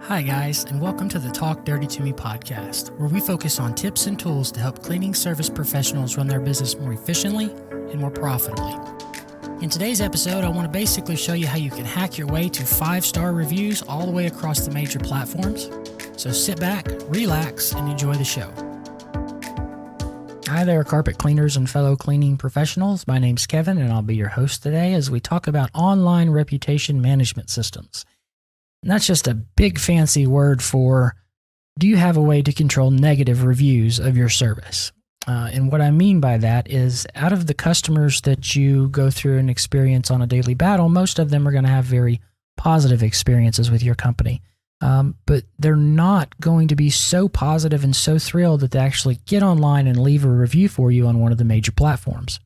Hi guys, and welcome to the Talk Dirty to Me podcast, where we focus on tips and tools to help cleaning service professionals run their business more efficiently and more profitably. In today's episode, I want to basically show you how you can hack your way to 5-star reviews all the way across the major platforms. So sit back, relax, and enjoy the show. Hi there, carpet cleaners and fellow cleaning professionals. My name's Kevin, and I'll be your host today as we talk about online reputation management systems. And that's just a big fancy word for, do you have a way to control negative reviews of your service? And what I mean by that is, out of the customers that you go through and experience on a daily battle, most of them are going to have very positive experiences with your company. But they're not going to be so positive and so thrilled that they actually get online and leave a review for you on one of the major platforms.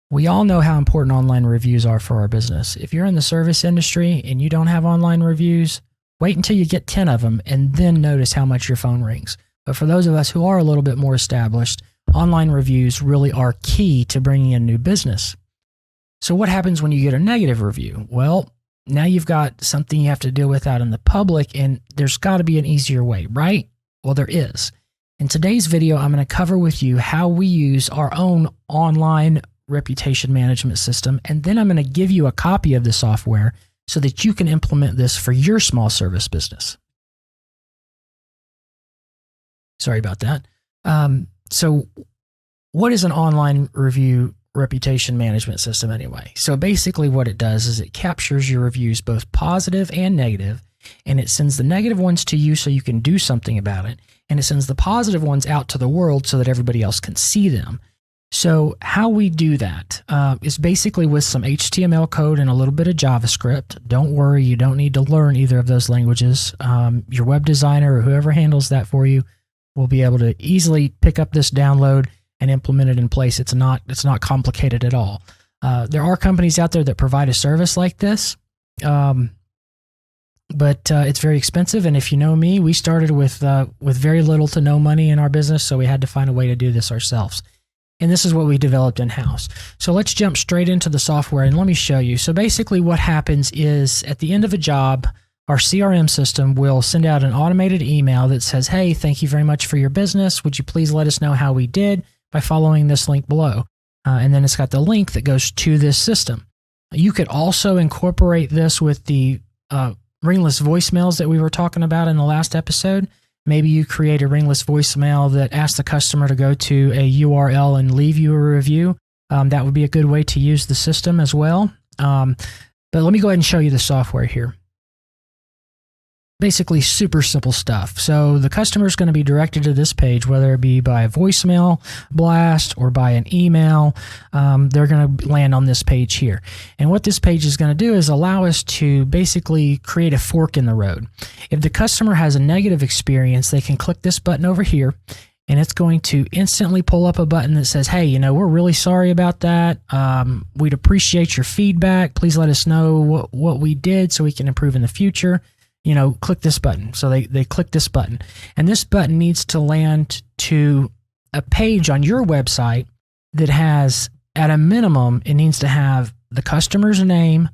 We all know how important online reviews are for our business. If you're in the service industry and you don't have online reviews, wait until you get 10 of them and then notice how much your phone rings. But for those of us who are a little bit more established, online reviews really are key to bringing in new business. So what happens when you get a negative review? Well, now you've got something you have to deal with out in the public, and there's got to be an easier way, right? Well, there is. In today's video, I'm going to cover with you how we use our own online reputation management system, and then I'm going to give you a copy of the software so that you can implement this for your small service business. Sorry about that. So what is an online review reputation management system anyway? So basically what it does is it captures your reviews, both positive and negative, and it sends the negative ones to you so you can do something about it, and it sends the positive ones out to the world so that everybody else can see them. So how we do that is basically with some HTML code and a little bit of JavaScript. Don't worry, you don't need to learn either of those languages. Your web designer or whoever handles that for you will be able to easily pick up this download and implement it in place. It's not complicated at all. There are companies out there that provide a service like this, but it's very expensive. And if you know me, we started with very little to no money in our business, so we had to find a way to do this ourselves. And this is what we developed in-house. So let's jump straight into the software and let me show you. So basically what happens is, at the end of a job, our CRM system will send out an automated email that says, hey, thank you very much for your business. Would you please let us know how we did by following this link below? And then it's got the link that goes to this system. You could also incorporate this with the ringless voicemails that we were talking about in the last episode. Maybe you create a ringless voicemail that asks the customer to go to a URL and leave you a review. That would be a good way to use the system as well. But let me go ahead and show you the software here. Basically super simple stuff. So the customer is going to be directed to this page, whether it be by a voicemail blast or by an email. They're going to land on this page here. And what this page is going to do is allow us to basically create a fork in the road. If the customer has a negative experience, they can click this button over here, and it's going to instantly pull up a button that says, hey, we're really sorry about that. We'd appreciate your feedback. Please let us know what we did so we can improve in the future. Click this button. So they click this button. And this button needs to land to a page on your website that has, at a minimum, it needs to have the customer's name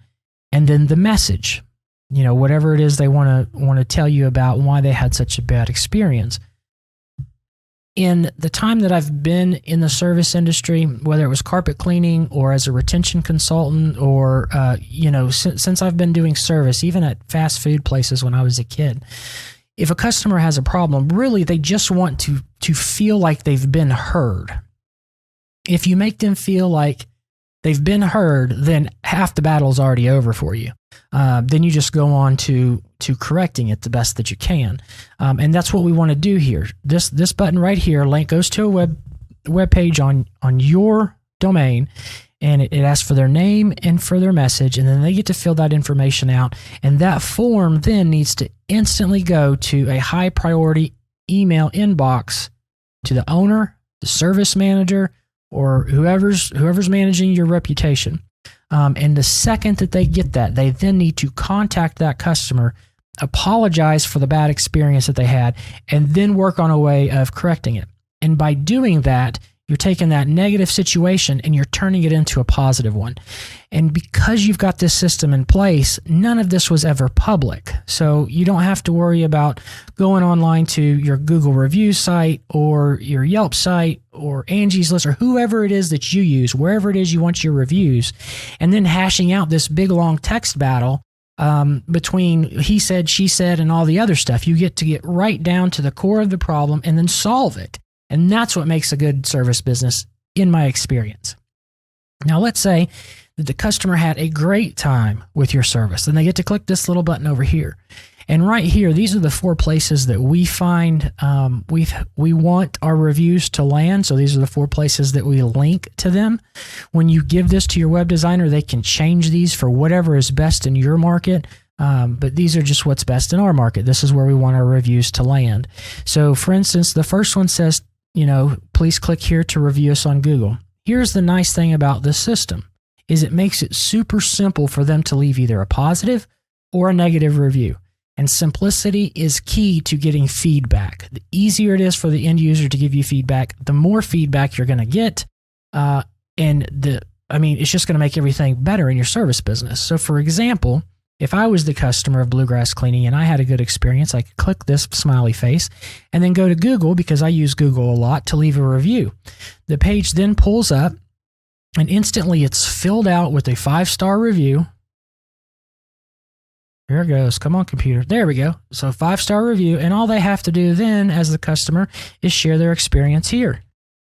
and then the message. Whatever it is they want to tell you about why they had such a bad experience. In the time that I've been in the service industry, whether it was carpet cleaning or as a retention consultant or, since I've been doing service, even at fast food places when I was a kid, if a customer has a problem, really they just want to feel like they've been heard. If you make them feel like they've been heard, then half the battle is already over for you. Then you just go on to correcting it the best that you can. And that's what we want to do here. This button right here, link goes to a web page on your domain, and it asks for their name and for their message, and then they get to fill that information out. And that form then needs to instantly go to a high priority email inbox to the owner, the service manager, or whoever's managing your reputation. And the second that they get that, they then need to contact that customer, apologize for the bad experience that they had, and then work on a way of correcting it. And by doing that, You're taking that negative situation and you're turning it into a positive one. And because you've got this system in place, none of this was ever public. So you don't have to worry about going online to your Google review site or your Yelp site or Angie's List or whoever it is that you use, wherever it is you want your reviews, and then hashing out this big long text battle between he said, she said, and all the other stuff. You get to get right down to the core of the problem and then solve it. And that's what makes a good service business, in my experience. Now, let's say that the customer had a great time with your service. Then they get to click this little button over here. And right here, these are the 4 places that we find we want our reviews to land. So these are the 4 places that we link to them. When you give this to your web designer, they can change these for whatever is best in your market. But these are just what's best in our market. This is where we want our reviews to land. So for instance, the first one says, please click here to review us on Google. Here's the nice thing about this system is it makes it super simple for them to leave either a positive or a negative review. And simplicity is key to getting feedback. The easier it is for the end user to give you feedback, the more feedback you're going to get. It's just going to make everything better in your service business. So for example, if I was the customer of Bluegrass Cleaning and I had a good experience, I could click this smiley face and then go to Google, because I use Google a lot, to leave a review. The page then pulls up and instantly it's filled out with a 5-star review. Here it goes. Come on, computer. There we go. So 5-star review. And all they have to do then as the customer is share their experience here.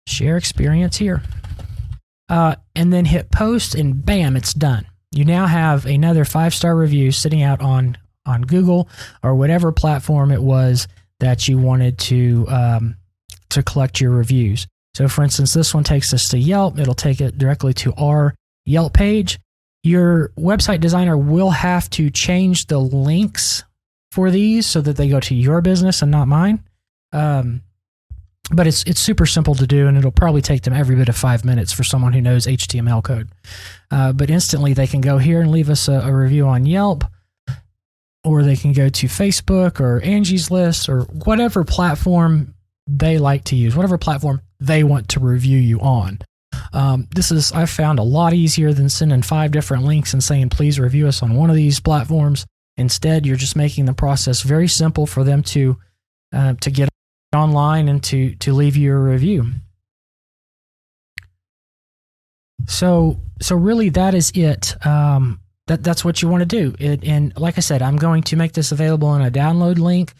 Share experience here. And then hit post and bam, it's done. You now have another 5-star review sitting out on Google or whatever platform it was that you wanted to collect your reviews. So for instance, this one takes us to Yelp. It'll take it directly to our Yelp page. Your website designer will have to change the links for these so that they go to your business and not mine. But it's super simple to do, and it'll probably take them every bit of 5 minutes for someone who knows HTML code. But instantly they can go here and leave us a review on Yelp, or they can go to Facebook or Angie's List or whatever platform they like to use, whatever platform they want to review you on. I've found a lot easier than sending 5 different links and saying, please review us on one of these platforms. Instead, you're just making the process very simple for them to get online and to leave you a review. So really that is it. That's what you want to do. And like I said, I'm going to make this available in a download link.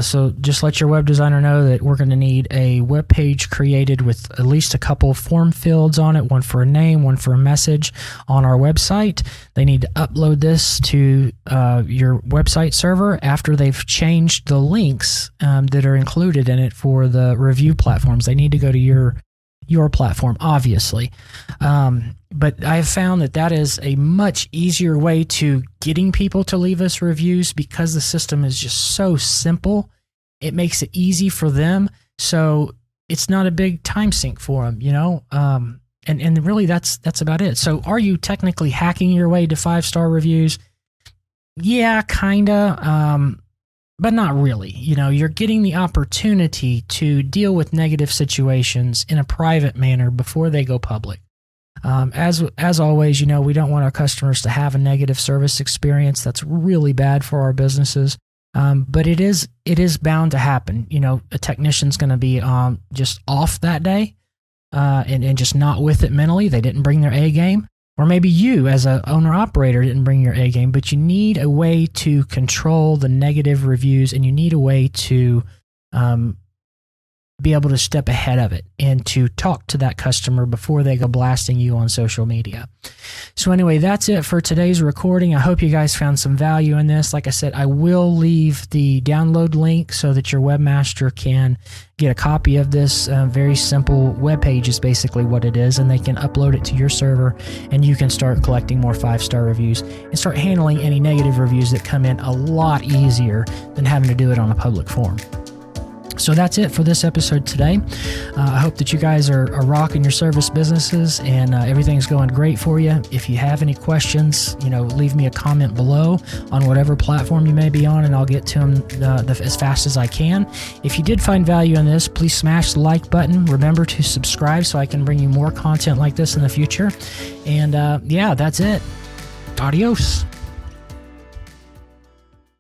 So just let your web designer know that we're going to need a web page created with at least a couple form fields on it, one for a name, one for a message on our website. They need to upload this to your website server after they've changed the links that are included in it for the review platforms. They need to go to your platform, obviously. But I have found that is a much easier way to getting people to leave us reviews, because the system is just so simple. It makes it easy for them. So it's not a big time sink for them, and really that's about it. So are you technically hacking your way to 5-star reviews? Yeah, kinda. But not really. You're getting the opportunity to deal with negative situations in a private manner before they go public. As always, we don't want our customers to have a negative service experience. That's really bad for our businesses. But it is bound to happen. A technician's going to be just off that day and just not with it mentally. They didn't bring their A game. Or maybe you, as an owner-operator, didn't bring your A game, but you need a way to control the negative reviews, and you need a way to be able to step ahead of it and to talk to that customer before they go blasting you on social media. So anyway, that's it for today's recording. I hope you guys found some value in this. Like I said, I will leave the download link so that your webmaster can get a copy of this very simple web page is basically what it is, and they can upload it to your server, and you can start collecting more 5-star reviews and start handling any negative reviews that come in a lot easier than having to do it on a public forum. So that's it for this episode today. I hope that you guys are rocking your service businesses and everything's going great for you. If you have any questions, leave me a comment below on whatever platform you may be on, and I'll get to them as fast as I can. If you did find value in this, please smash the like button. Remember to subscribe so I can bring you more content like this in the future. And that's it. Adios.